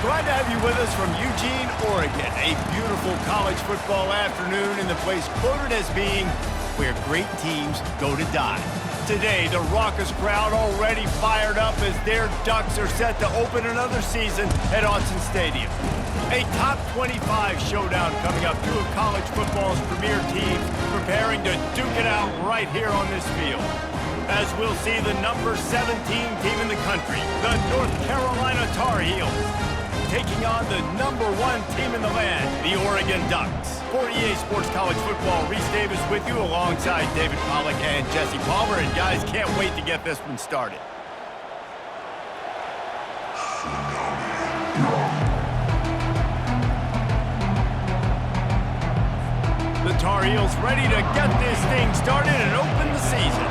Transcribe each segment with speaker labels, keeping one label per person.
Speaker 1: Glad to have you with us from Eugene, Oregon. A beautiful college football afternoon in the place quoted as being where great teams go to die. Today, the raucous crowd already fired up as their Ducks are set to open another season at Autzen Stadium. A top 25 showdown coming up, two of college football's premier teams preparing to duke it out right here on this field. As we'll see the number 17 team in the country, the North Carolina Tar Heels, taking on the number 1 team in the land, the Oregon Ducks. For EA Sports College Football, Reese Davis with you alongside David Pollack and Jesse Palmer. And guys, can't wait to get this one started. The Tar Heels ready to get this thing started and open the season.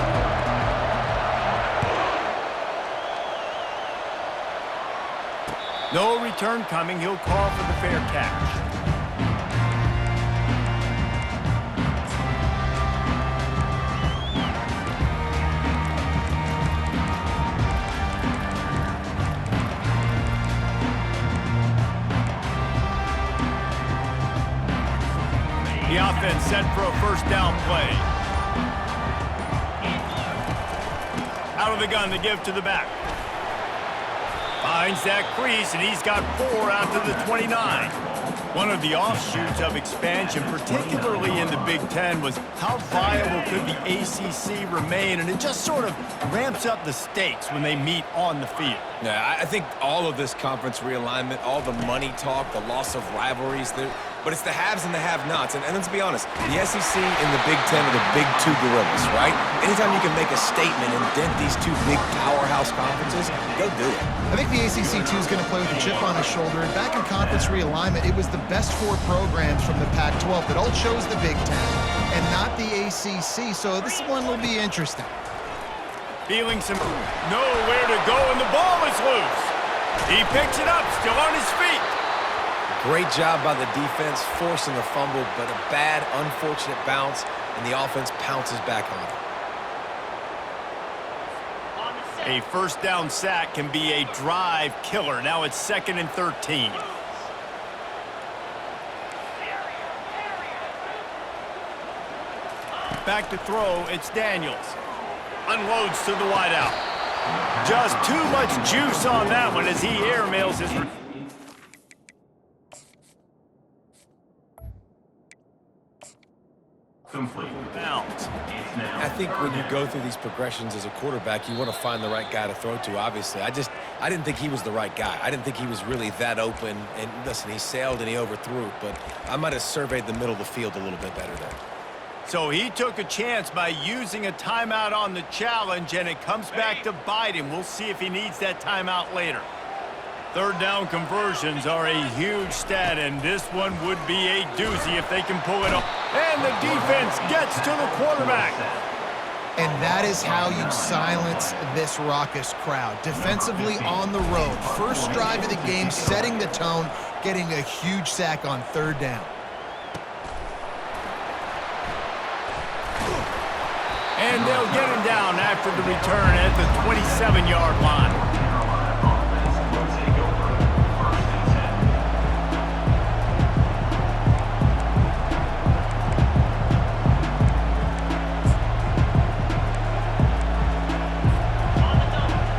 Speaker 1: No return coming. He'll call for the fair catch. The offense set for a first down play. Out of the gun to give to the back. Finds that crease, and he's got 4 out to the 29. One of the offshoots of expansion, particularly in the Big Ten, was how viable could the ACC remain, and it just sort of ramps up the stakes when they meet on the field.
Speaker 2: Yeah, I think all of this conference realignment, all the money talk, the loss of rivalries, but it's the haves and the have-nots. And let's be honest, the SEC and the Big Ten are the big two gorillas, right? Anytime you can make a statement and dent these two big powerhouse conferences, go do it.
Speaker 3: I think the ACC, too, is going to play with a chip on his shoulder. And back in conference realignment, it was the best 4 programs from the Pac-12 that all chose the Big Ten and not the ACC. So this one will be interesting.
Speaker 1: Feeling some nowhere to go, and the ball is loose. He picks it up, still on his feet.
Speaker 2: Great job by the defense, forcing the fumble, but a bad, unfortunate bounce, and the offense pounces back on it.
Speaker 1: A first down sack can be a drive killer. Now it's 2nd and 13. Back to throw, it's Daniels. Unloads to the wideout. Just too much juice on that one as he airmails his... Bounce.
Speaker 2: I think when you go through these progressions as a quarterback, you want to find the right guy to throw to, obviously. I didn't think he was the right guy. I didn't think he was really that open. And listen, he sailed and he overthrew, but I might have surveyed the middle of the field a little bit better there.
Speaker 1: So he took a chance by using a timeout on the challenge, and it comes back to bite him. We'll see if he needs that timeout later. Third down conversions are a huge stat, and this one would be a doozy if they can pull it off. And the defense gets to the quarterback.
Speaker 3: And that is how you silence this raucous crowd. Defensively on the road. First drive of the game, setting the tone, getting a huge sack on 3rd down.
Speaker 1: And they'll get him down after the return at the 27-yard line.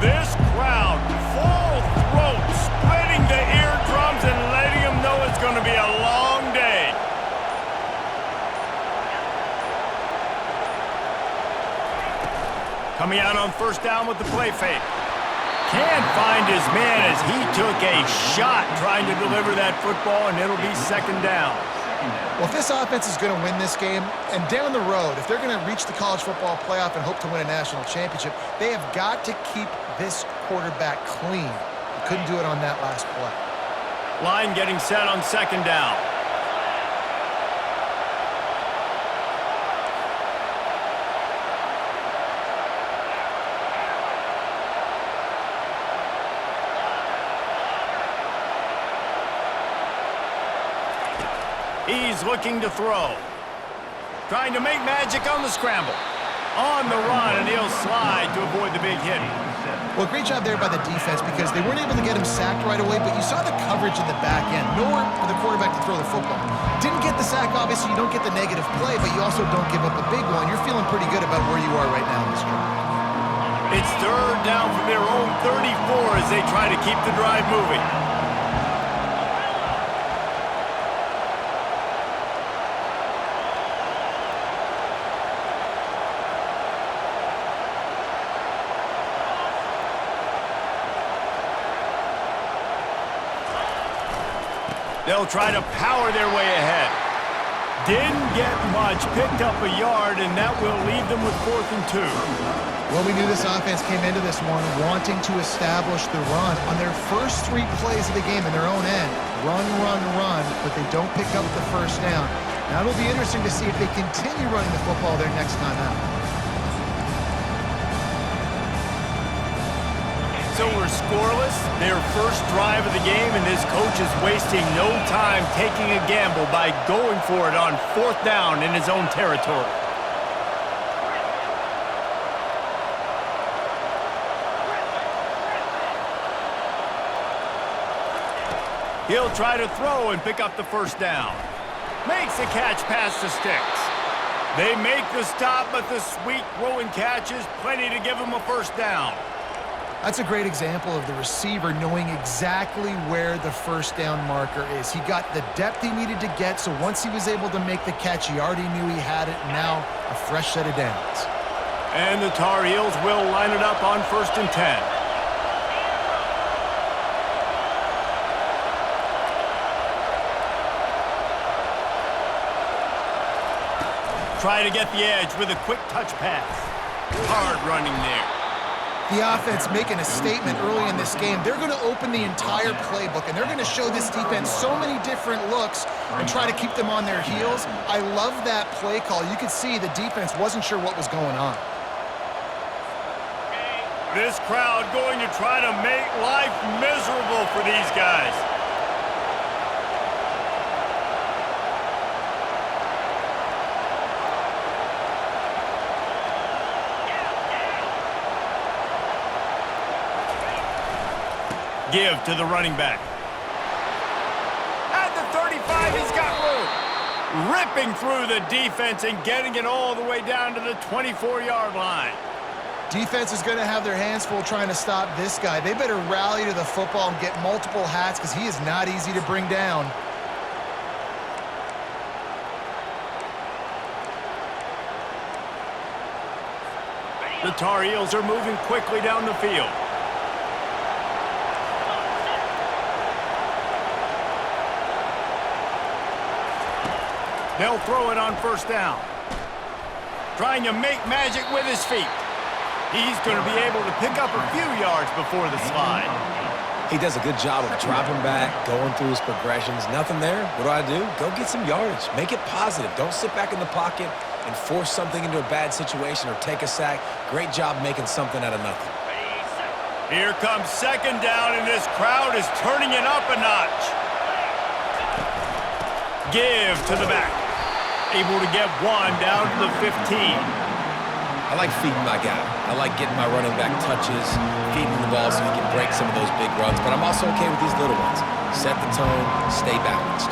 Speaker 1: This crowd, full throat, splitting the eardrums and letting them know it's going to be a long day. Coming out on first down with the play fake. Can't find his man as he took a shot trying to deliver that football, and it'll be 2nd down.
Speaker 3: Well, if this offense is going to win this game, and down the road, if they're going to reach the college football playoff and hope to win a national championship, they have got to keep this quarterback clean. They couldn't do it on that last play.
Speaker 1: Line getting set on 2nd down. He's looking to throw. Trying to make magic on the scramble. On the run, and he'll slide to avoid the big hit.
Speaker 3: Well, great job there by the defense because they weren't able to get him sacked right away, but you saw the coverage in the back end. Nowhere for the quarterback to throw the football. Didn't get the sack, obviously. You don't get the negative play, but you also don't give up a big one. You're feeling pretty good about where you are right now in this drive.
Speaker 1: It's third down from their own 34 as they try to keep the drive moving. They'll try to power their way ahead. Didn't get much, picked up a yard, and that will leave them with 4th and 2.
Speaker 3: Well, we knew this offense came into this one wanting to establish the run on their first 3 plays of the game in their own end. Run, run, run, but they don't pick up the first down. Now it'll be interesting to see if they continue running the football their next time out.
Speaker 1: So we're scoreless, their first drive of the game, and this coach is wasting no time taking a gamble by going for it on 4th down in his own territory. He'll try to throw and pick up the first down. Makes a catch past the sticks. They make the stop, but the sweet throw and catch is plenty to give him a first down.
Speaker 3: That's a great example of the receiver knowing exactly where the first down marker is. He got the depth he needed to get, so once he was able to make the catch, he already knew he had it, and now a fresh set of downs.
Speaker 1: And the Tar Heels will line it up on 1st and 10. Try to get the edge with a quick touch pass. Hard running there.
Speaker 3: The offense making a statement early in this game. They're going to open the entire playbook, and they're going to show this defense so many different looks and try to keep them on their heels. I love that play call. You could see the defense wasn't sure what was going on.
Speaker 1: This crowd going to try to make life miserable for these guys. Give to the running back. At the 35, he's got room. Ripping through the defense and getting it all the way down to the 24-yard line.
Speaker 3: Defense is going to have their hands full trying to stop this guy. They better rally to the football and get multiple hats because he is not easy to bring down.
Speaker 1: The Tar Heels are moving quickly down the field. They'll throw it on 1st down. Trying to make magic with his feet. He's going to be able to pick up a few yards before the slide.
Speaker 2: He does a good job of dropping back, going through his progressions. Nothing there. What do? Go get some yardage. Make it positive. Don't sit back in the pocket and force something into a bad situation or take a sack. Great job making something out of nothing.
Speaker 1: Here comes 2nd down, and this crowd is turning it up a notch. Give to the back. Able to get 1 down to the 15.
Speaker 2: I like feeding my guy. I like getting my running back touches, feeding the ball so he can break some of those big runs, but I'm also okay with these little ones. Set the tone, stay balanced.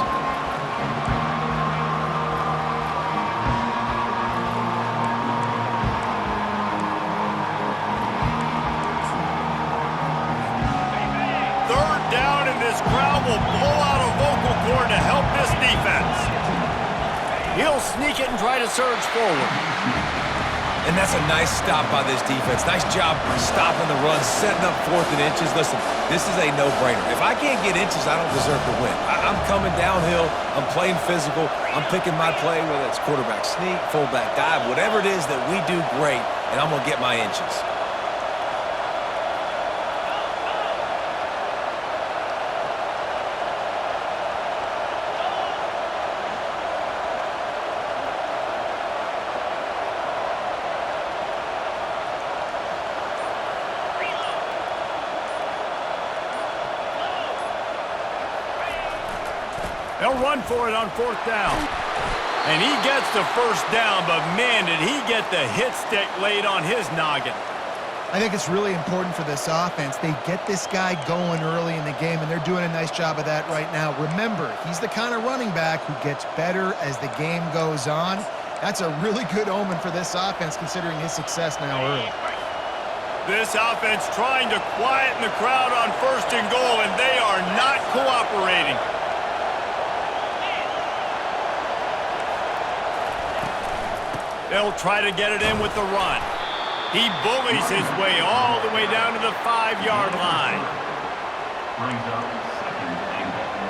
Speaker 1: Third down, and this crowd will blow out a vocal cord to help this defense. He'll sneak it and try to surge forward.
Speaker 2: And that's a nice stop by this defense. Nice job stopping the run, setting up 4th and inches. Listen, this is a no-brainer. If I can't get inches, I don't deserve to win. I'm coming downhill. I'm playing physical. I'm picking my play, whether it's quarterback sneak, fullback dive, whatever it is that we do great, and I'm going to get my inches.
Speaker 1: They'll run for it on 4th down. And he gets the first down, but man, did he get the hit stick laid on his noggin.
Speaker 3: I think it's really important for this offense. They get this guy going early in the game, and they're doing a nice job of that right now. Remember, he's the kind of running back who gets better as the game goes on. That's a really good omen for this offense, considering his success now early.
Speaker 1: This offense trying to quieten the crowd on 1st and goal, and they are not cooperating. They'll try to get it in with the run. He bullies his way all the way down to the 5-yard line.
Speaker 4: Brings up 2nd and goal.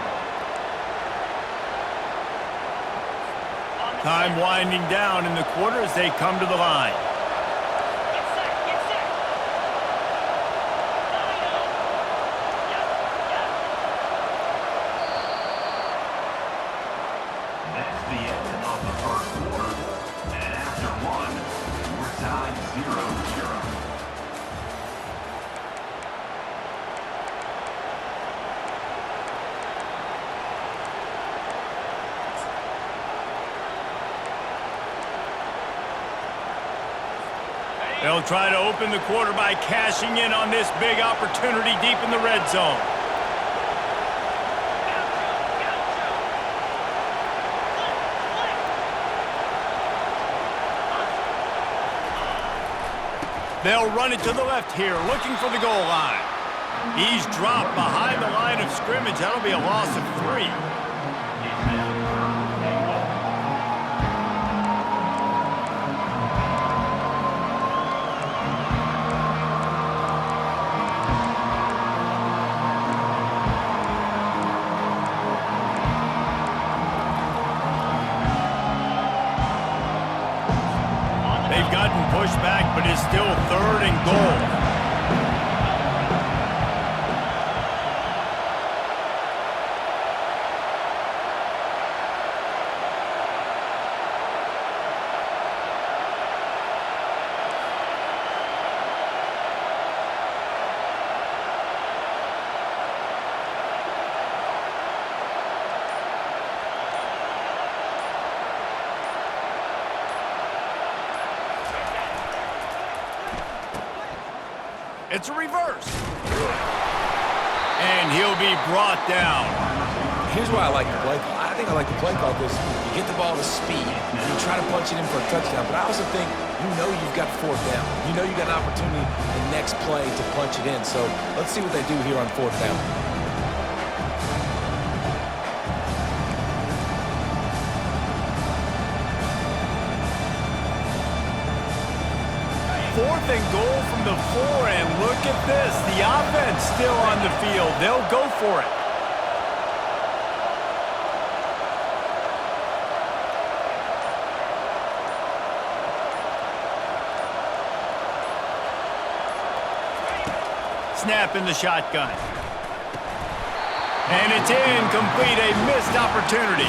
Speaker 1: Time winding down in the quarter as they come to the line.
Speaker 4: That's the end of the first quarter. And after one, we're tied 0-0.
Speaker 1: They'll try to open the quarter by cashing in on this big opportunity deep in the red zone. They'll run it to the left here, looking for the goal line. He's dropped behind the line of scrimmage. That'll be a loss of 3. They've gotten pushed back, but it's still 3rd and goal. It's a reverse. And he'll be brought down.
Speaker 2: Here's why I like the play call. I think I like the play call because you get the ball to speed, and you try to punch it in for a touchdown. But I also think you've got 4th down. You know you've got an opportunity the next play to punch it in. So let's see what they do here on 4th down.
Speaker 1: 4th and goal from the 4, and look at this. The offense still on the field. They'll go for it. Snap in the shotgun. And it's incomplete, a missed opportunity.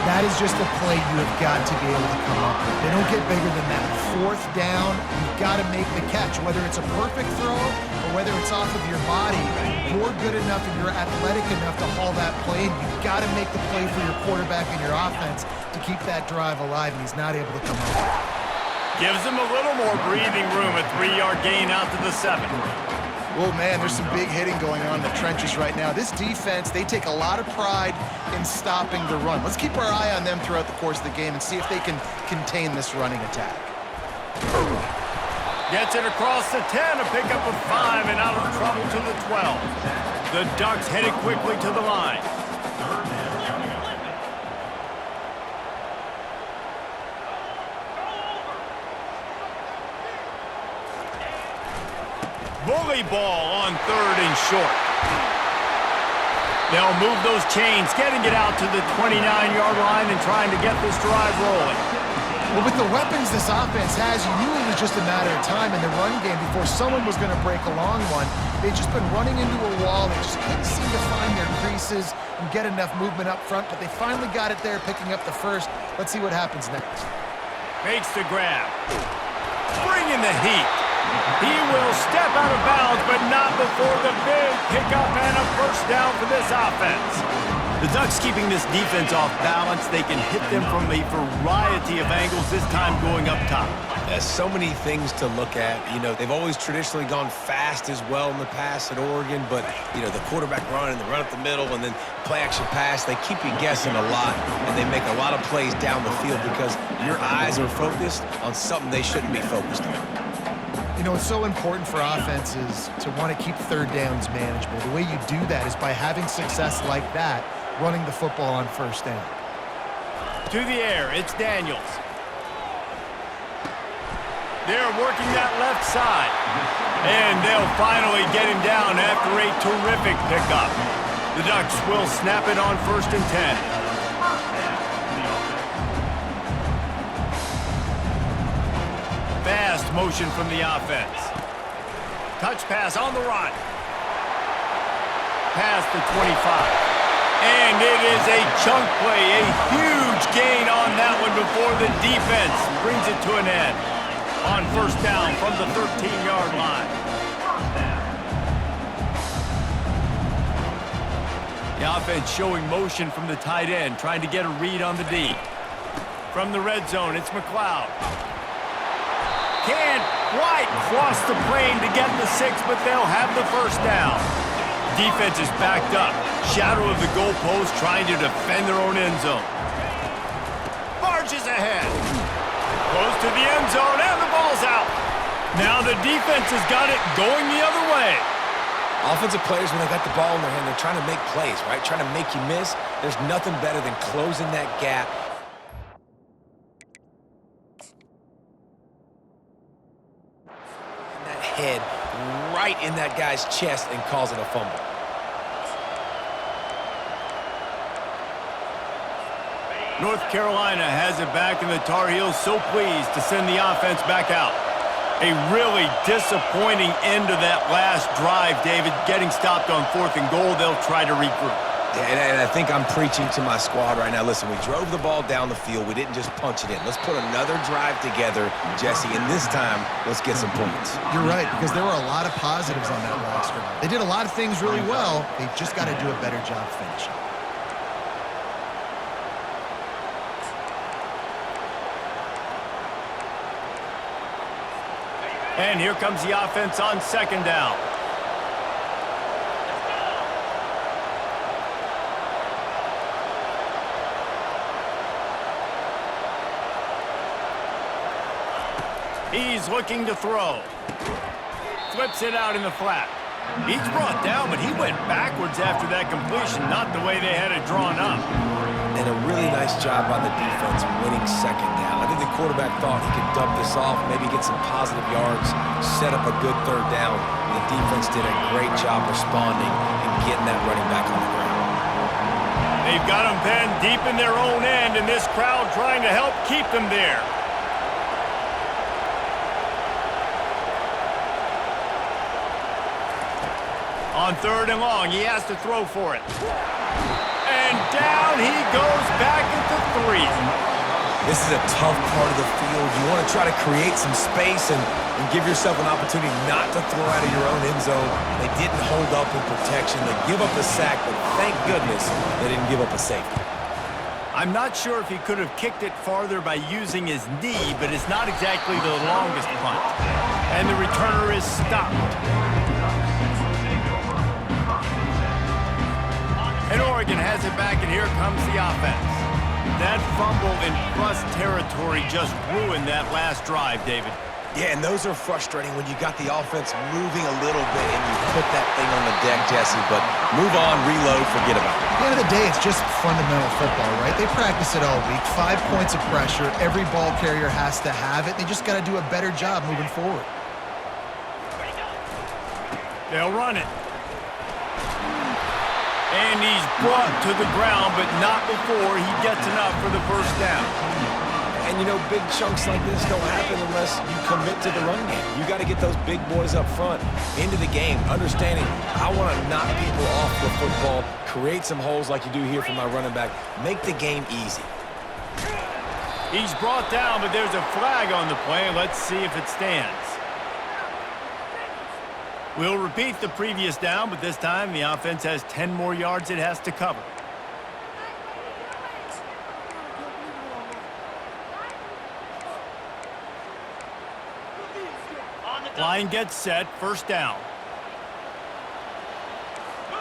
Speaker 3: That is just a play you have got to be able to come up with. They don't get bigger than that. 4th down, you've got to make the catch. Whether it's a perfect throw or whether it's off of your body, you're good enough and you're athletic enough to haul that play. And you've got to make the play for your quarterback and your offense to keep that drive alive, and he's not able to come up with it.
Speaker 1: Gives him a little more breathing room, a 3-yard gain out to the 7.
Speaker 3: Oh, man, there's some big hitting going on in the trenches right now. This defense, they take a lot of pride in stopping the run. Let's keep our eye on them throughout the course of the game and see if they can contain this running attack.
Speaker 1: Gets it across the 10, a pickup of 5, and out of trouble to the 12. The Ducks headed quickly to the line. Bully ball on 3rd and short. They'll move those chains, getting it out to the 29-yard line and trying to get this drive rolling.
Speaker 3: Well, with the weapons this offense has, you knew it was just a matter of time in the run game before someone was going to break a long one. They've just been running into a wall. They just couldn't seem to find their creases and get enough movement up front, but they finally got it there, picking up the first. Let's see what happens next.
Speaker 1: Makes the grab. Bringing the heat. He will step out of bounds, but not before the big pickup and a 1st down for this offense. The Ducks keeping this defense off balance. They can hit them from a variety of angles, this time going up top.
Speaker 2: There's so many things to look at. You know, they've always traditionally gone fast as well in the past at Oregon, but, you know, the quarterback run and the run up the middle and then play-action pass, they keep you guessing a lot, and they make a lot of plays down the field because your eyes are focused on something they shouldn't be focused on.
Speaker 3: You know, it's so important for offenses to want to keep third downs manageable. The way you do that is by having success like that, running the football on first down.
Speaker 1: To the air, it's Daniels. They're working that left side. And they'll finally get him down after a terrific pickup. The Ducks will snap it on 1st and 10. Fast motion from the offense. Touch pass on the run. Past the 25. And it is a chunk play, a huge gain on that one before the defense brings it to an end. On 1st down from the 13-yard line. The offense showing motion from the tight end, trying to get a read on the D. From the red zone, it's McLeod. Can't quite cross the plane to get the 6, but they'll have the 1st down. Defense is backed up. Shadow of the goalpost, trying to defend their own end zone. Barges ahead. Close to the end zone, and the ball's out. Now the defense has got it going the other way.
Speaker 2: Offensive players, when they got the ball in their hand, they're trying to make plays, right? Trying to make you miss. There's nothing better than closing that gap. And that head right in that guy's chest and causing a fumble.
Speaker 1: North Carolina has it back, and the Tar Heels so pleased to send the offense back out. A really disappointing end to that last drive, David. Getting stopped on 4th and goal, they'll try to regroup.
Speaker 2: Yeah, and I think I'm preaching to my squad right now. Listen, we drove the ball down the field. We didn't just punch it in. Let's put another drive together, Jesse, and this time, let's get some points.
Speaker 3: You're right, because there were a lot of positives on that last drive. They did a lot of things really well. They just got to do a better job finishing.
Speaker 1: And here comes the offense on 2nd down. He's looking to throw. Flips it out in the flat. He's brought down, but he went backwards after that completion, not the way they had it drawn up.
Speaker 2: And a really nice job by the defense winning 2nd down. I think the quarterback thought he could dump this off, maybe get some positive yards, set up a good 3rd down. The defense did a great job responding and getting that running back on the ground.
Speaker 1: They've got him pinned deep in their own end, and this crowd trying to help keep them there. On 3rd and long, he has to throw for it. And down he goes back into 3.
Speaker 2: This is a tough part of the field. You want to try to create some space and give yourself an opportunity not to throw out of your own end zone. They didn't hold up in protection. They give up a sack, but thank goodness they didn't give up a safety.
Speaker 1: I'm not sure if he could have kicked it farther by using his knee, but it's not exactly the longest punt. And the returner is stopped. And Oregon has it back, and here comes the offense. That fumble in plus territory just ruined that last drive, David.
Speaker 2: Yeah, and those are frustrating when you got the offense moving a little bit and you put that thing on the deck, Jesse, but move on, reload, forget about it.
Speaker 3: At the end of the day, it's just fundamental football, right? They practice it all week. 5 points of pressure. Every ball carrier has to have it. They just got to do a better job moving forward.
Speaker 1: They'll run it. And he's brought to the ground, but not before he gets enough for the 1st down.
Speaker 2: And, you know, big chunks like this don't happen unless you commit to the run game. You got to get those big boys up front into the game, understanding I want to knock people off the football, create some holes like you do here for my running back, make the game easy.
Speaker 1: He's brought down, but there's a flag on the play. Let's see if it stands. We'll repeat the previous down, but this time the offense has 10 more yards it has to cover. Line gets set, first down.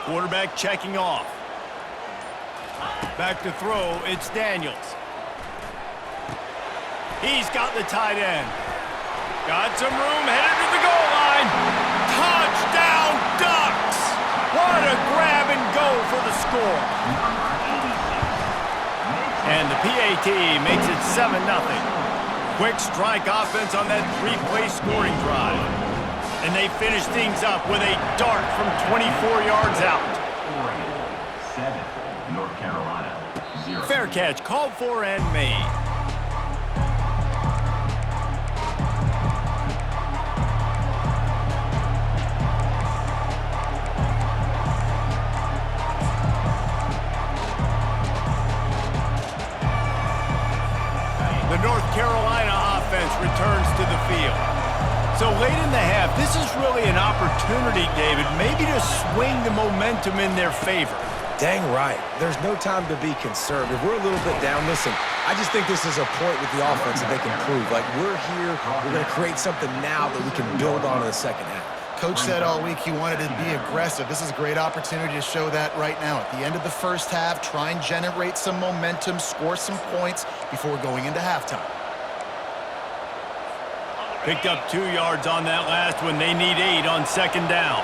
Speaker 1: Quarterback checking off. Back to throw, it's Daniels. He's got the tight end. Got some room, headed to the goal line. Touchdown, Ducks! What a grab and go for the score. And the PAT makes it 7-0. Quick strike offense on that three-play scoring drive. And they finish things up with a dart from 24 yards out.
Speaker 4: Oregon 7, North Carolina 0.
Speaker 1: Fair catch called for and made. The North Carolina offense returns to the field. So late in the half, this is really an opportunity, David, maybe to swing the momentum in their favor.
Speaker 2: Dang right. There's no time to be conservative. We're a little bit down. Listen, I just think this is a point with the offense that they can prove. Like, we're here, we're going to create something now that we can build on in the second half.
Speaker 3: Coach said all week he wanted to be aggressive. This is a great opportunity to show that right now. At the end of the first half, try and generate some momentum, score some points before going into halftime.
Speaker 1: Picked up 2 yards on that last one. They need 8 on second down.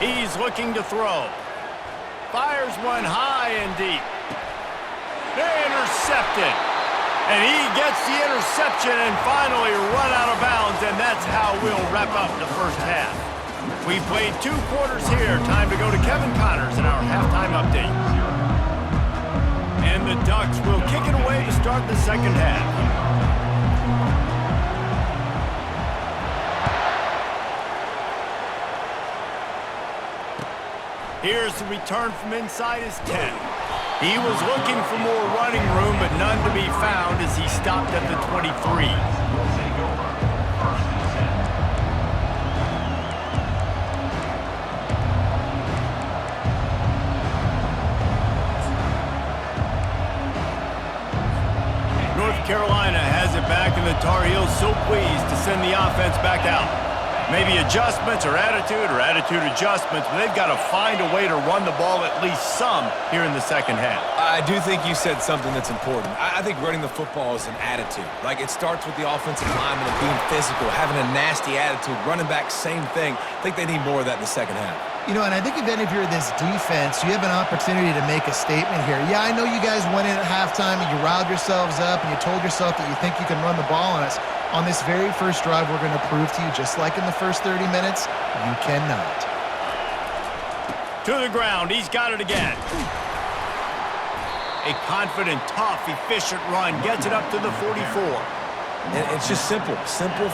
Speaker 1: He's looking to throw. Fires one high and deep. They're intercepted. And he gets the interception and finally run out of bounds, and that's how we'll wrap up the first half. We played 2 quarters here. Time to go to Kevin Connors in our halftime update. And the Ducks will kick it away to start the second half. Here's the return from inside his 10. He was looking for more running room, but none to be found as he stopped at the 23.
Speaker 4: Will take over. First and 10.
Speaker 1: North Carolina has it back, and the Tar Heels so pleased to send the offense back out. Maybe adjustments or attitude adjustments, but they've got to find a way to run the ball at least some here in the second half.
Speaker 2: I do think you said something that's important. I think running the football is an attitude. Like, it starts with the offensive lineman and being physical, having a nasty attitude. Running back, same thing. I think they need more of that in the second half.
Speaker 3: You know, and I think if you're this defense, you have an opportunity to make a statement here. Yeah, I know you guys went in at halftime and you riled yourselves up and you told yourself that you think you can run the ball on us. On this very first drive, we're going to prove to you, just like in the first 30 minutes, you cannot.
Speaker 1: To the ground, he's got it again. A confident, tough, efficient run gets it up to the 44.
Speaker 2: And it's just simple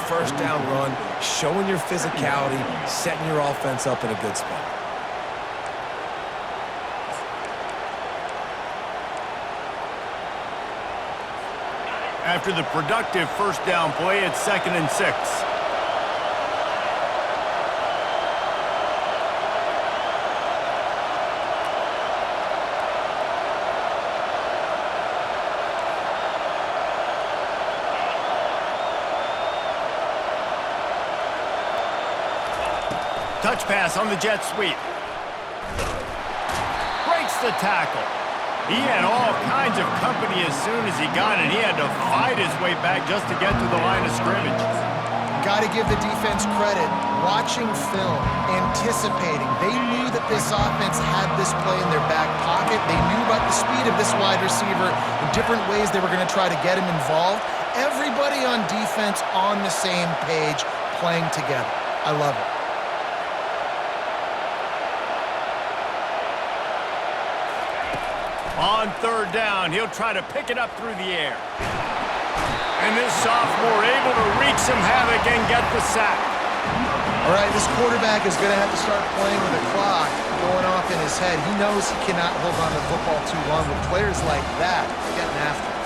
Speaker 2: first down run, showing your physicality, setting your offense up in a good spot.
Speaker 1: After the productive first down play, it's 2nd and 6. Touch pass on the jet sweep. Breaks the tackle. He had all kinds of company as soon as he got it. He had to fight his way back just to get to the line of scrimmage.
Speaker 3: Got to give the defense credit. Watching film, anticipating. They knew that this offense had this play in their back pocket. They knew about the speed of this wide receiver, the different ways they were going to try to get him involved. Everybody on defense on the same page, playing together. I love it.
Speaker 1: On third down, he'll try to pick it up through the air. And this sophomore able to wreak some havoc and get the sack.
Speaker 3: All right, this quarterback is going to have to start playing with a clock going off in his head. He knows he cannot hold on to the football too long, but players like that are getting after him.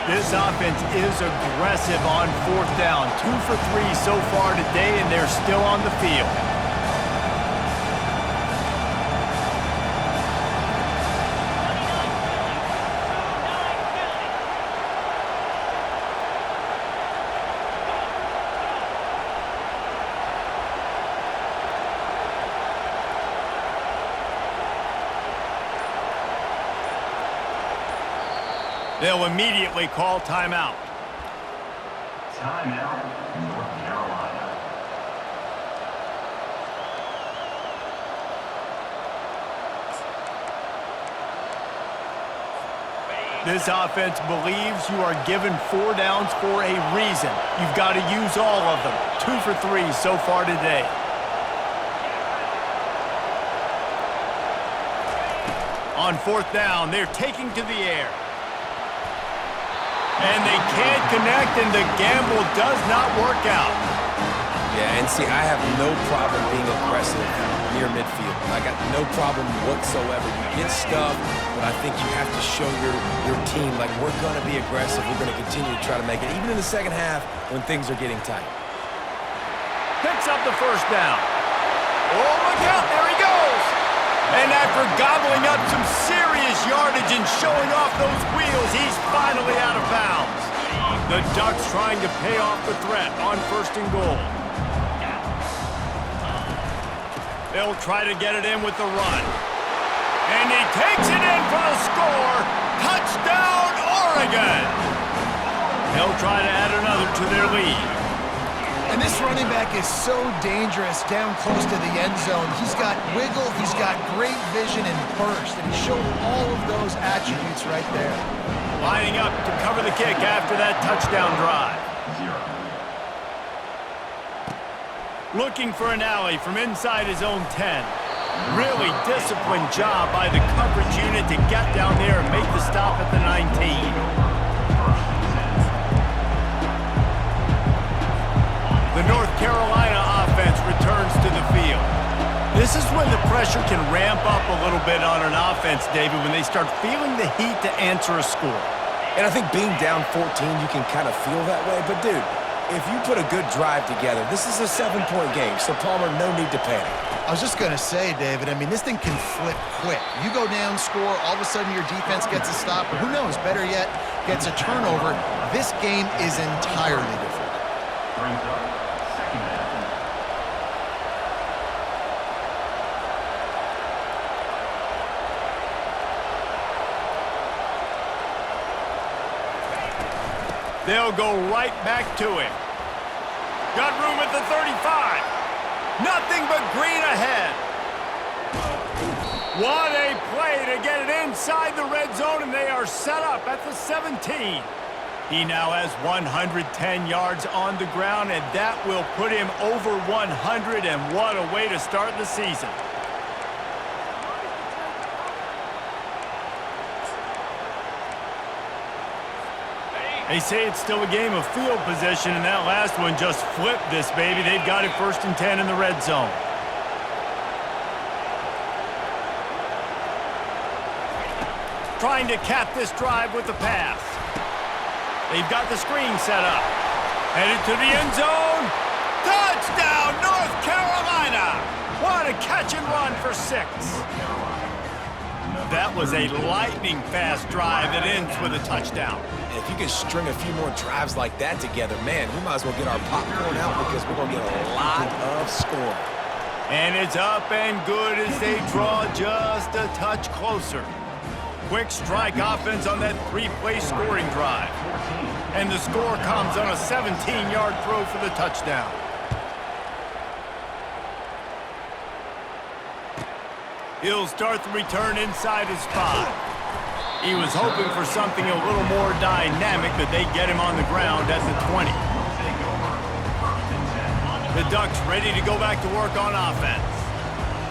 Speaker 1: This offense is aggressive on 4th down. 2 for 3 so far today, and they're still on the field. They'll immediately call timeout.
Speaker 4: Timeout, North Carolina.
Speaker 1: This offense believes you are given 4 downs for a reason. You've got to use all of them. 2 for 3 so far today. On 4th down, they're taking to the air. And they can't connect, and the gamble does not work out.
Speaker 2: Yeah, and see, I have no problem being aggressive near midfield. I got no problem whatsoever. You get stuffed, but I think you have to show your team, like, we're going to be aggressive. We're going to continue to try to make it, even in the second half when things are getting tight.
Speaker 1: Picks up the 1st down. Oh, look out, there he goes. And after gobbling up some serious yardage and showing off those wheels, he's finally out of bounds. The Ducks trying to pay off the threat on 1st and goal. They'll try to get it in with the run. And he takes it in for the score. Touchdown, Oregon! They'll try to add another to their lead.
Speaker 3: And this running back is so dangerous down close to the end zone. He's got wiggle, he's got great vision and burst, and he showed all of those attributes right there.
Speaker 1: Lining up to cover the kick after that touchdown drive.
Speaker 4: 0.
Speaker 1: Looking for an alley from inside his own 10. Really disciplined job by the coverage unit to get down there and make the stop at the 19. The North Carolina offense returns to the field. This is when the pressure can ramp up a little bit on an offense, David, when they start feeling the heat to answer a score.
Speaker 2: And I think being down 14, you can kind of feel that way. But, dude, if you put a good drive together, this is a 7-point game, so, Palmer, no need to panic.
Speaker 3: I was just going to say, David, I mean, this thing can flip quick. You go down, score, all of a sudden your defense gets a stop, or who knows, better yet, gets a turnover. This game is entirely different.
Speaker 4: Brings up second down.
Speaker 1: They'll go right back to him. Got room at the 35. Nothing but green ahead. What a play to get it inside the red zone, and they are set up at the 17. He now has 110 yards on the ground, and that will put him over 100, and what a way to start the season. They say it's still a game of field position, and that last one just flipped this baby. They've got it 1st and 10 in the red zone. Trying to cap this drive with the pass. They've got the screen set up. Headed to the end zone. Touchdown, North Carolina! What a catch and run for 6. That was a lightning-fast drive that ends with a touchdown.
Speaker 2: If you can string a few more drives like that together, man, we might as well get our popcorn out because we're going to get a lot of scoring.
Speaker 1: And it's up and good as they draw just a touch closer. Quick strike offense on that 3-play scoring drive. And the score comes on a 17-yard throw for the touchdown. He'll start the return inside his 5. He was hoping for something a little more dynamic, but they get him on the ground at the 20. The Ducks ready to go back to work on offense.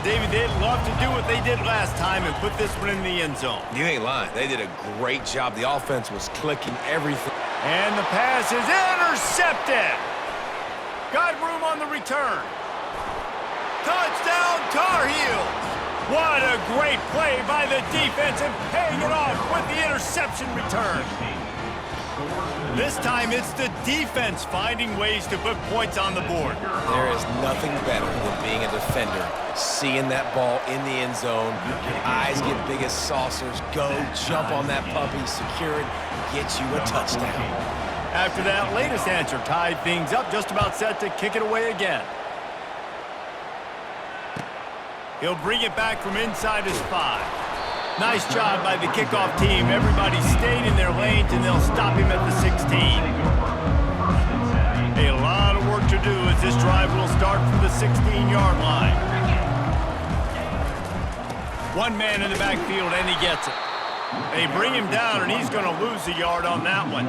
Speaker 1: David, they'd love to do what they did last time and put this one in the end zone.
Speaker 2: You ain't lying. They did a great job. The offense was clicking everything.
Speaker 1: And the pass is intercepted. Got room on the return. Touchdown, Tar Heels. What a great play by the defense and paying it off with the interception return. This time it's the defense finding ways to put points on the board.
Speaker 2: There is nothing better than being a defender, seeing that ball in the end zone, your eyes get big as saucers, go, jump on that puppy, secure it, get you a touchdown.
Speaker 1: After that latest answer tied things up, just about set to kick it away again. He'll bring it back from inside his 5. Nice job by the kickoff team. Everybody stayed in their lanes, and they'll stop him at the 16. A lot of work to do as this drive will start from the 16-yard line. One man in the backfield, and he gets it. They bring him down, and he's going to lose a yard on that one.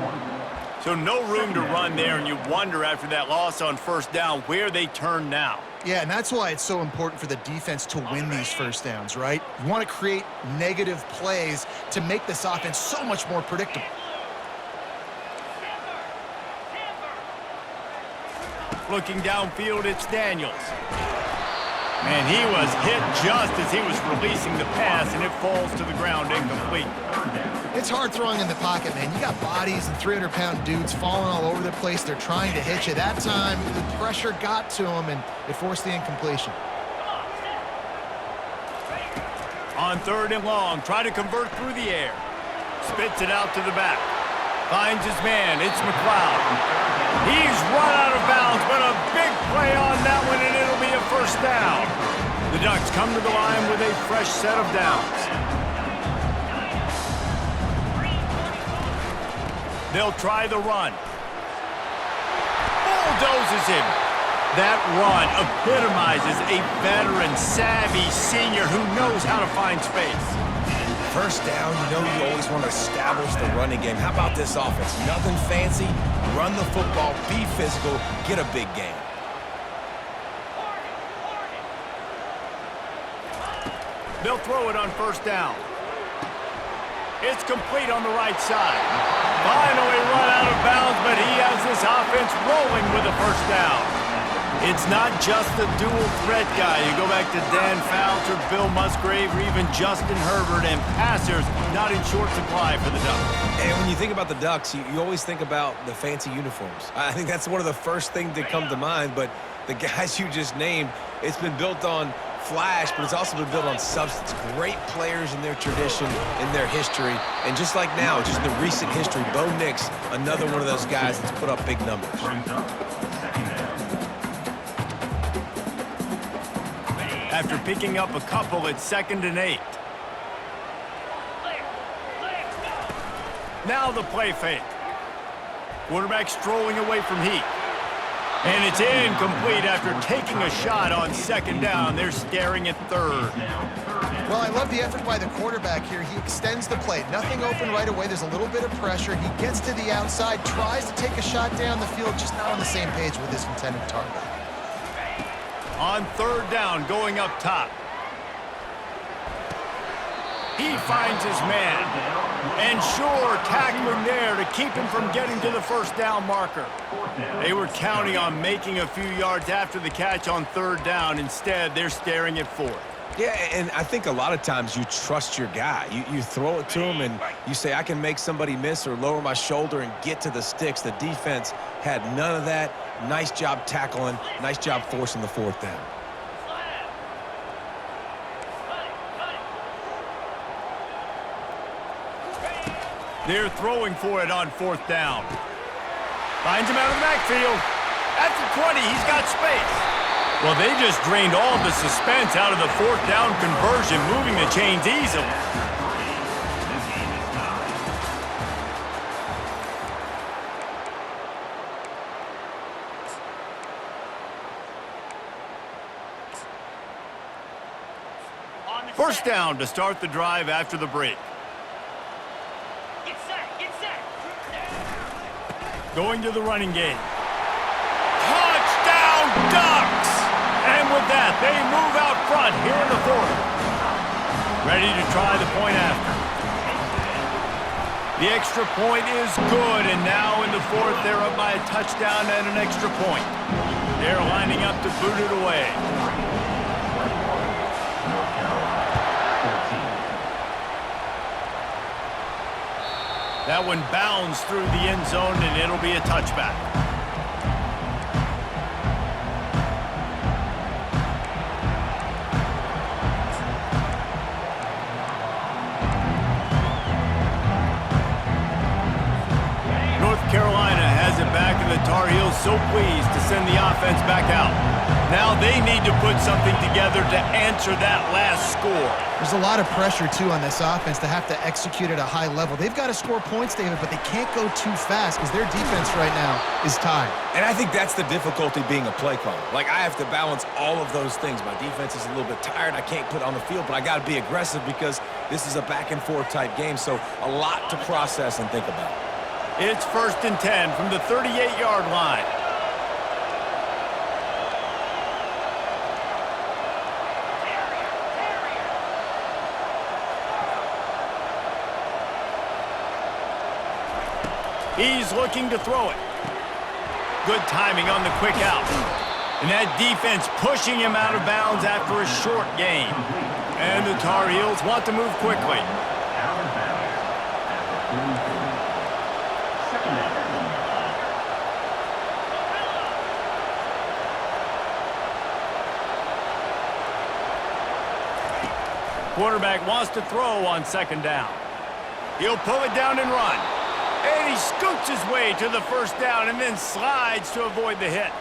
Speaker 1: So no room to run there, and you wonder after that loss on first down where they turn now.
Speaker 3: Yeah, and that's why it's so important for the defense to win these first downs, right? You want to create negative plays to make this offense so much more predictable.
Speaker 1: Looking downfield, it's Daniels. And he was hit just as he was releasing the pass, and it falls to the ground incomplete.
Speaker 3: It's hard throwing in the pocket, man. You got bodies and 300-pound dudes falling all over the place. They're trying to hit you. That time, the pressure got to him, and it forced the incompletion.
Speaker 1: On 3rd and long, try to convert through the air. Spits it out to the back. Finds his man. It's McLeod. He's run out of bounds, but a big play on that one, and it'll be a first down. The Ducks come to the line with a fresh set of downs. They'll try the run. Bulldozes him. That run epitomizes a veteran, savvy senior who knows how to find space.
Speaker 2: First down, you always want to establish the running game. How about this offense? Nothing fancy. Run the football, be physical, get a big gain.
Speaker 1: They'll throw it on first down. It's complete on the right side. Finally run out of bounds, but he has this offense rolling with a first down. It's not just the dual threat guy. You go back to Dan Fouts or Bill Musgrave or even Justin Herbert, and passers not in short supply for the Ducks.
Speaker 2: And when you think about the Ducks, you always think about the fancy uniforms. I think that's one of the first things that come to mind, but the guys you just named, it's been built on flash, but it's also been built on substance. Great players in their tradition, in their history, and just like now, just the recent history, Bo Nix, another one of those guys that's put up big numbers.
Speaker 1: After picking up a couple, it's 2nd and 8. Now the play fake. Quarterback strolling away from heat. And it's incomplete after taking a shot on 2nd down. They're staring at 3rd.
Speaker 3: Well, I love the effort by the quarterback here. He extends the play. Nothing open right away. There's a little bit of pressure. He gets to the outside, tries to take a shot down the field, just not on the same page with his intended target.
Speaker 1: On 3rd down, going up top. He finds his man. And sure, tackling there to keep him from getting to the first down marker. They were counting on making a few yards after the catch on 3rd down. Instead, they're staring at 4th.
Speaker 2: Yeah, and I think a lot of times you trust your guy. You throw it to him and you say, I can make somebody miss or lower my shoulder and get to the sticks. The defense had none of that. Nice job tackling. Nice job forcing the 4th down.
Speaker 1: They're throwing for it on 4th down. Finds him out of the backfield. At the 20, he's got space. Well, they just drained all the suspense out of the 4th down conversion, moving the chains easily. First down to start the drive after the break. Going to the running game. Touchdown, Ducks! And with that, they move out front here in the 4th. Ready to try the point after. The extra point is good, and now in the 4th, they're up by a touchdown and an extra point. They're lining up to boot it away. That one bounds through the end zone, and it'll be a touchback. North Carolina has it back, and the Tar Heels so pleased to send the offense back out. Now they need to put something together to answer that last score.
Speaker 3: There's a lot of pressure, too, on this offense to have to execute at a high level. They've got to score points, David, but they can't go too fast because their defense right now is tired.
Speaker 2: And I think that's the difficulty being a play caller. Like, I have to balance all of those things. My defense is a little bit tired. I can't put it on the field, but I got to be aggressive because this is a back-and-forth type game, so a lot to process and think about.
Speaker 1: It's 1st and 10 from the 38-yard line. He's looking to throw it. Good timing on the quick out. And that defense pushing him out of bounds after a short gain. And the Tar Heels want to move quickly.
Speaker 4: Out of bounds at the 43. Second down.
Speaker 1: Quarterback wants to throw on 2nd down. He'll pull it down and run. And he scoots his way to the 1st down and then slides to avoid the hit.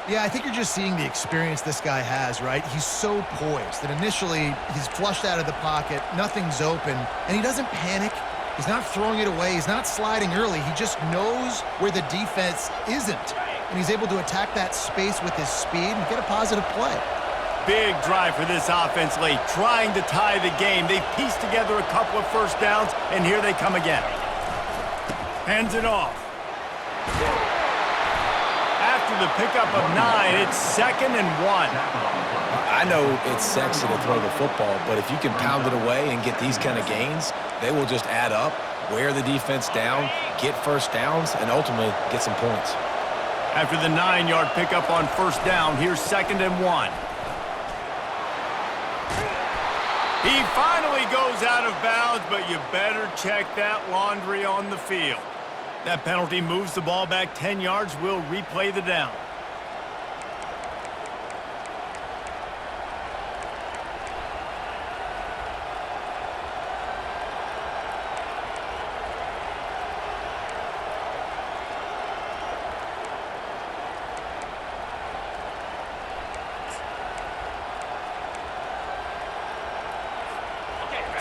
Speaker 3: Yeah, I think you're just seeing the experience this guy has, right? He's so poised that initially he's flushed out of the pocket, nothing's open, and he doesn't panic. He's not throwing it away. He's not sliding early. He just knows where the defense isn't, and he's able to attack that space with his speed and get a positive play.
Speaker 1: Big drive for this offense late, trying to tie the game. They've pieced together a couple of 1st downs, and here they come again. Hands it off. After the pickup of 9, it's 2nd and 1.
Speaker 2: I know it's sexy to throw the football, but if you can pound it away and get these kind of gains, they will just add up, wear the defense down, get 1st downs, and ultimately get some points.
Speaker 1: After the 9-yard pickup on 1st down, here's 2nd and 1. He finally goes out of bounds, but you better check that laundry on the field. That penalty moves the ball back 10 yards. We'll replay the down.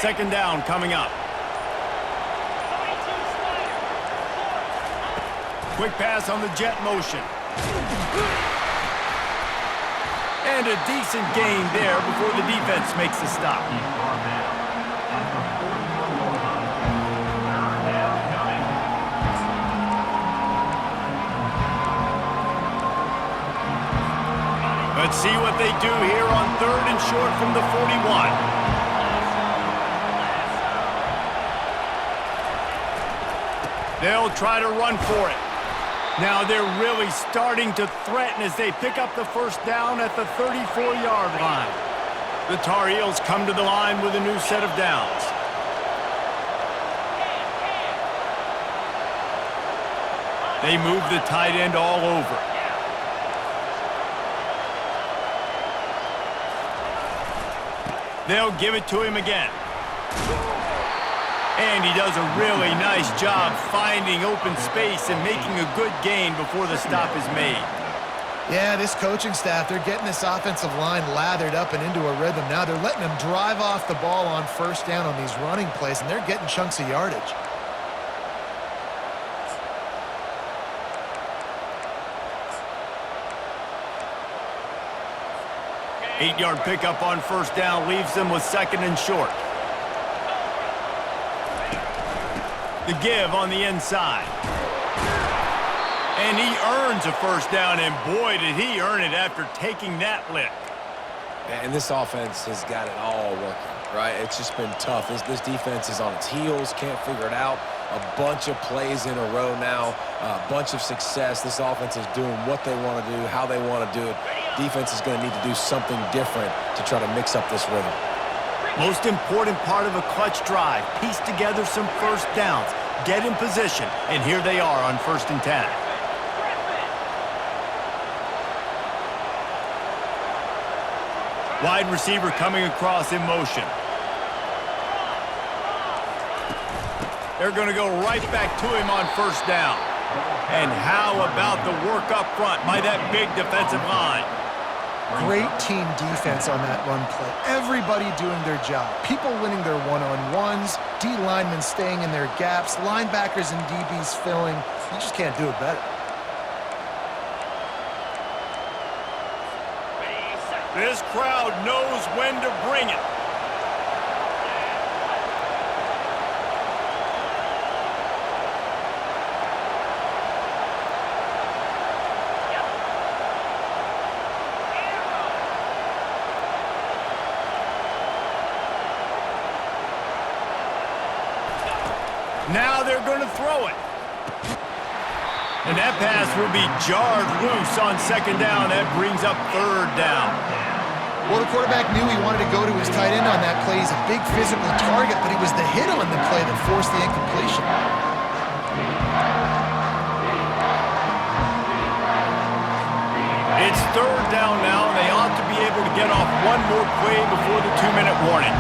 Speaker 1: Second down coming up. Quick pass on the jet motion. And a decent gain there before the defense makes the stop. Let's see what they do here on 3rd and short from the 41. They'll try to run for it. Now they're really starting to threaten as they pick up the 1st down at the 34-yard line. The Tar Heels come to the line with a new set of downs. They move the tight end all over. They'll give it to him again. And he does a really nice job finding open space and making a good gain before the stop is made.
Speaker 3: Yeah, this coaching staff, they're getting this offensive line lathered up and into a rhythm. Now they're letting them drive off the ball on 1st down on these running plays, and they're getting chunks of yardage.
Speaker 1: Eight-yard pickup on 1st down leaves them with 2nd and short. The give on the inside. And he earns a 1st down, and boy, did he earn it after taking that lick.
Speaker 2: And this offense has got it all working, right? It's just been tough. This defense is on its heels, can't figure it out. A bunch of plays in a row now, a bunch of success. This offense is doing what they want to do, how they want to do it. Defense is going to need to do something different to try to mix up this rhythm.
Speaker 1: Most important part of a clutch drive, piece together some 1st downs. get in position, and here they are on 1st and 10. Wide receiver coming across in motion. They're going to go right back to him on 1st down. And how about the work up front by that big defensive line?
Speaker 3: Great team defense on that run play. Everybody doing their job. People winning their one-on-ones, D linemen staying in their gaps, linebackers and DBs filling. You just can't do it better.
Speaker 1: This crowd knows when to bring it. Now they're going to throw it. And that pass will be jarred loose on 2nd down. That brings up 3rd down.
Speaker 3: Well, the quarterback knew he wanted to go to his tight end on that play. He's a big physical target, but it was the hit on the play that forced the incompletion.
Speaker 1: It's 3rd down now, and they ought to be able to get off one more play before the 2-minute warning.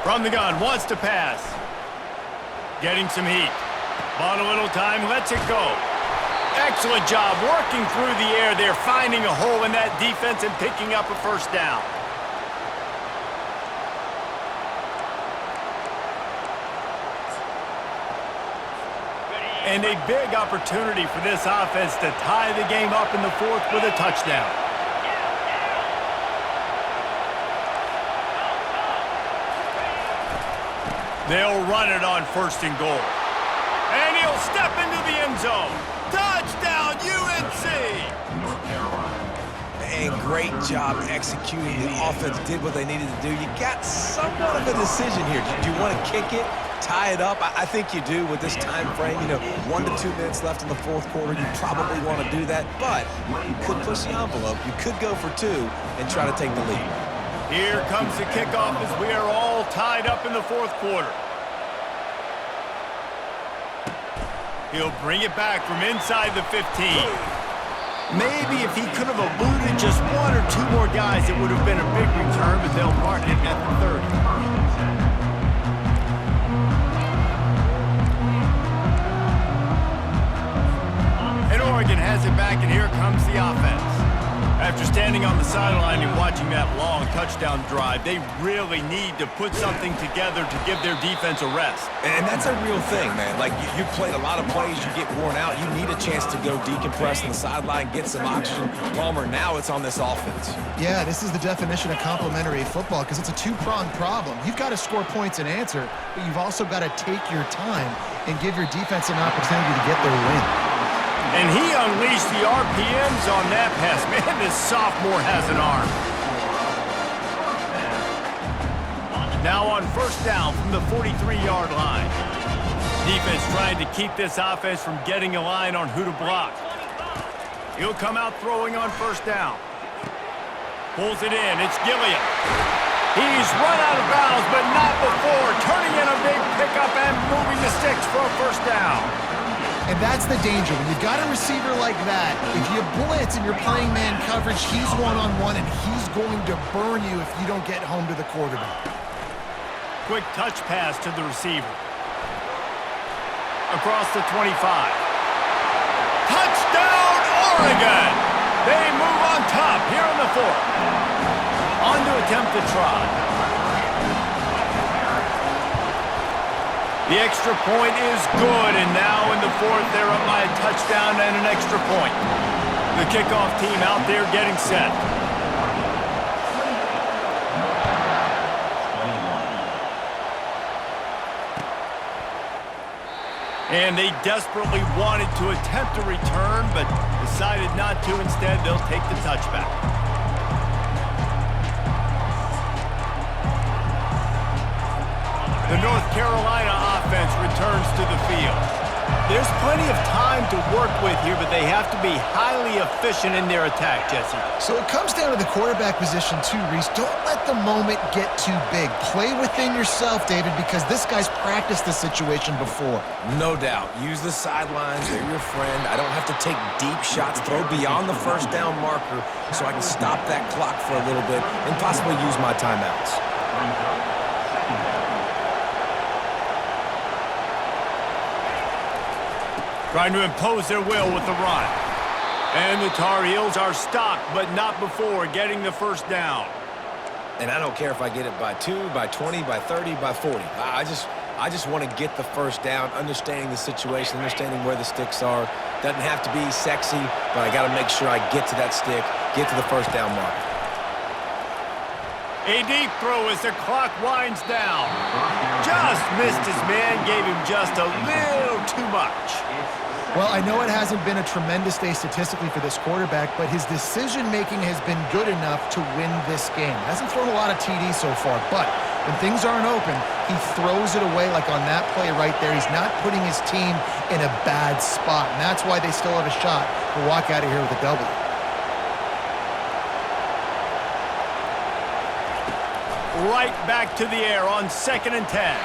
Speaker 1: From the gun, wants to pass. Getting some heat. Bought a little time, lets it go. Excellent job working through the air there, finding a hole in that defense and picking up a 1st down. And a big opportunity for this offense to tie the game up in the 4th with a touchdown. They'll run it on 1st and goal. And he'll step into the end zone. Touchdown, UNC!
Speaker 2: And great job executing. The offense did what they needed to do. You got somewhat of a decision here. Do you want to kick it, tie it up? I think you do with this time frame. 1 to 2 minutes left in the 4th quarter. You probably want to do that, but you could push the envelope. You could go for 2 and try to take the lead.
Speaker 1: Here comes the kickoff as we are all tied up in the 4th quarter. He'll bring it back from inside the 15. Maybe if he could have eluded just 1 or 2 more guys, it would have been a big return, but they'll mark it at the 30. And Oregon has it back, and here comes the offense. After standing on the sideline and watching that long touchdown drive, they really need to put something together to give their defense a rest.
Speaker 2: And that's a real thing, man. Like, you played a lot of plays, you get worn out. You need a chance to go decompress on the sideline, get some oxygen. Palmer, now it's on this offense.
Speaker 3: Yeah, this is the definition of complementary football because it's a 2-pronged problem. You've got to score points and answer, but you've also got to take your time and give your defense an opportunity to get their win.
Speaker 1: And he unleashed the RPMs on that pass. Man, this sophomore has an arm. Now on 1st down from the 43-yard line. Defense trying to keep this offense from getting a line on who to block. He'll come out throwing on 1st down. Pulls it in. It's Gilliam. He's run out of bounds, but not before. Turning in a big pickup and moving the sticks for a 1st down.
Speaker 3: And that's the danger. When you've got a receiver like that, if you blitz and you're playing man coverage, he's one-on-one, and he's going to burn you if you don't get home to the quarterback.
Speaker 1: Quick touch pass to the receiver. Across the 25. Touchdown, Oregon! They move on top here in the 4th. On to attempt the try. The extra point is good, and now in the 4th, they're up by a touchdown and an extra point. The kickoff team out there getting set. And they desperately wanted to attempt a return, but decided not to. Instead, they'll take the touchback. The North Carolina offense returns to the field. There's plenty of time to work with here, but they have to be highly efficient in their attack, Jesse.
Speaker 3: So it comes down to the quarterback position too, Reese. Don't let the moment get too big. Play within yourself, David, because this guy's practiced this situation before.
Speaker 2: No doubt. Use the sidelines. They're your friend. I don't have to take deep shots, throw beyond the first down marker so I can stop that clock for a little bit and possibly use my timeouts.
Speaker 1: Trying to impose their will with the run. And the Tar Heels are stopped, but not before getting the first down.
Speaker 2: And I don't care if I get it by 2, by 20, by 30, by 40. I just want to get the first down, understanding the situation, understanding where the sticks are. Doesn't have to be sexy, but I got to make sure I get to that stick, get to the first down marker.
Speaker 1: A deep throw as the clock winds down. Just missed his man, gave him just a little too much.
Speaker 3: Well, I know it hasn't been a tremendous day statistically for this quarterback, but his decision-making has been good enough to win this game. Hasn't thrown a lot of TDs so far, but when things aren't open, he throws it away like on that play right there. He's not putting his team in a bad spot, and that's why they still have a shot to walk out of here with a W.
Speaker 1: Right back to the air on 2nd and 10.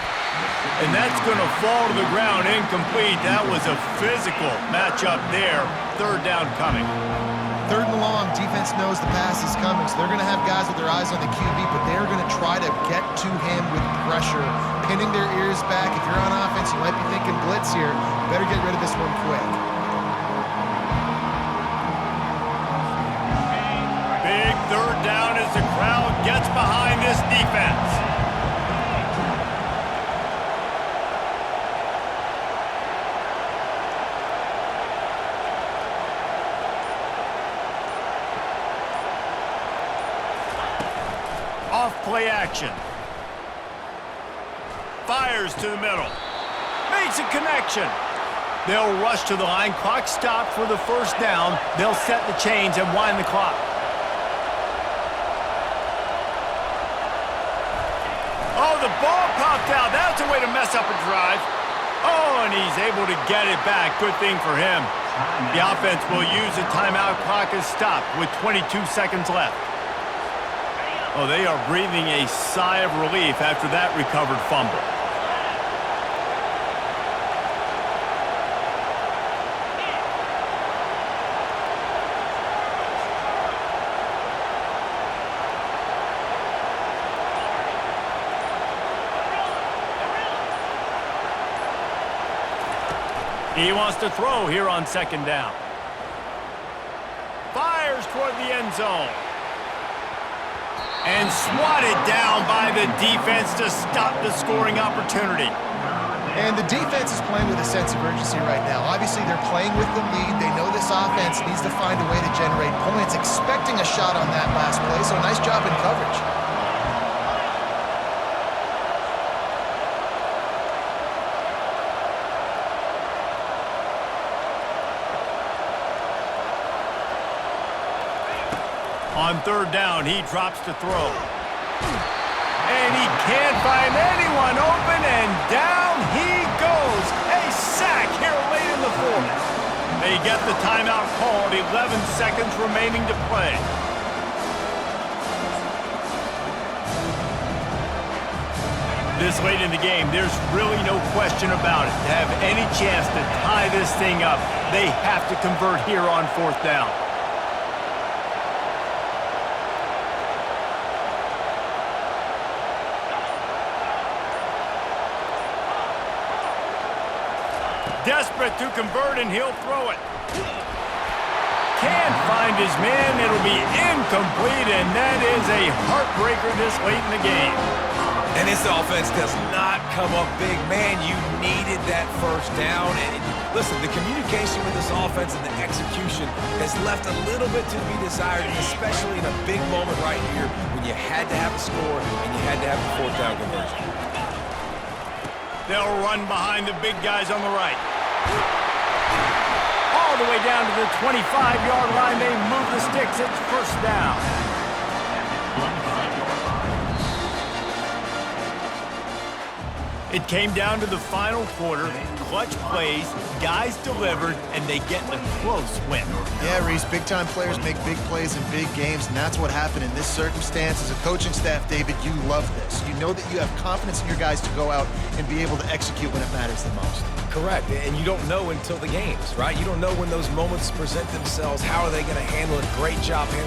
Speaker 1: And that's going to fall to the ground incomplete. That was a physical matchup there. 3rd down coming.
Speaker 3: 3rd and long, defense knows the pass is coming, so they're going to have guys with their eyes on the QB, but they're going to try to get to him with pressure, pinning their ears back. If you're on offense, you might be thinking blitz here. Better get rid of this one quick.
Speaker 1: Big 3rd down as the crowd gets behind this defense. Off play action. Fires to the middle. Makes a connection. They'll rush to the line. Clock stopped for the first down. They'll set the chains and wind the clock. Oh, the ball popped out. That's a way to mess up a drive. Oh, and he's able to get it back. Good thing for him. The offense will use the timeout. Clock is stopped with 22 seconds left. Oh, they are breathing a sigh of relief after that recovered fumble. He wants to throw here on 2nd down. Fires toward the end zone. And swatted down by the defense to stop the scoring opportunity.
Speaker 3: And the defense is playing with a sense of urgency right now. Obviously, they're playing with the lead. They know this offense needs to find a way to generate points, expecting a shot on that last play, so nice job in coverage.
Speaker 1: On 3rd down, he drops to throw. And he can't find anyone open, and down he goes. A sack here late in the 4th. They get the timeout called, 11 seconds remaining to play. This late in the game, there's really no question about it. To have any chance to tie this thing up, they have to convert here on 4th down. Desperate to convert, and he'll throw it. Can't find his man. It'll be incomplete, and that is a heartbreaker this late in the game.
Speaker 2: And this offense does not come up big. Man, you needed that first down. And listen, the communication with this offense and the execution has left a little bit to be desired, especially in a big moment right here when you had to have a score and you had to have the 4th down conversion.
Speaker 1: They'll run behind the big guys on the right. All the way down to the 25-yard line. They move the sticks. It's 1st down. It came down to the final quarter, clutch plays, guys delivered, and they get a close win.
Speaker 3: Yeah, Reese, big-time players make big plays in big games, and that's what happened in this circumstance. As a coaching staff, David, you love this. You know that you have confidence in your guys to go out and be able to execute when it matters the most.
Speaker 2: Correct, and you don't know until the games, right? You don't know when those moments present themselves. How are they going to handle it? Great job handling